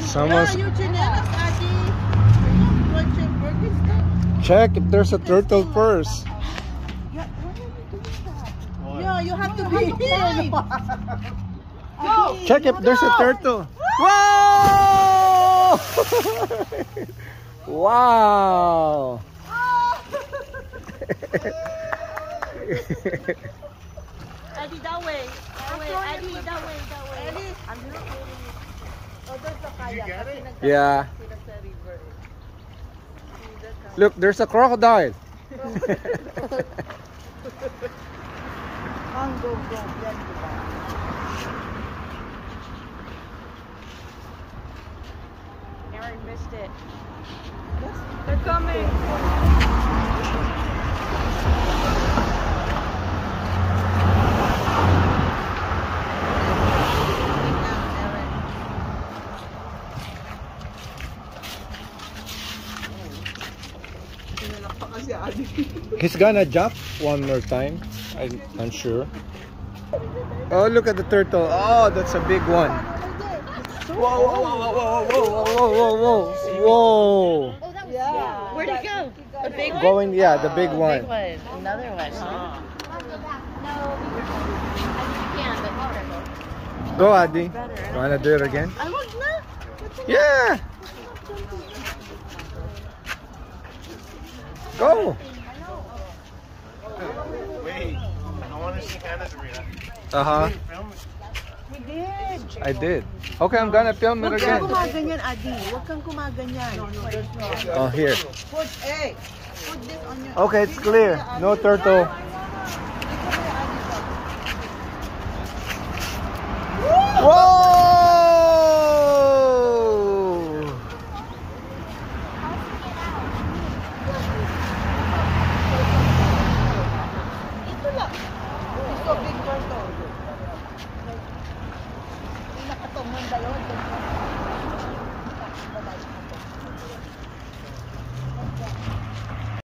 Someone's your chinelas, Adi. What's your burger? check if there's a turtle first. Yeah, you have to be here. Go. Check if there's a turtle. Wow! Wow! Eddie, that way. That way. Eddie, that way. That way. Eddie. I'm not getting it. Oh, there's a kayak. You get it? Yeah. Look, there's a crocodile. Aaron missed it. They're coming. He's gonna jump one more time. I'm sure. Oh, look at the turtle. Oh, that's a big one. Whoa, whoa, whoa, whoa, whoa, whoa, whoa, whoa, whoa. Oh, that was yeah. Where'd it go? The big one? Going, yeah, the big one. Big one. Another one. Huh? Go, Adi. You wanna do it again? I look na. Yeah. Go. Wait, I want to see Hannah's arena. Uh-huh. We did. I did. Okay, I'm gonna film it Huwag kang again. kumaganyan, Adi. Huwag kang kumaganyan. Oh, here. Put this on your... Okay, it's clear. No turtle.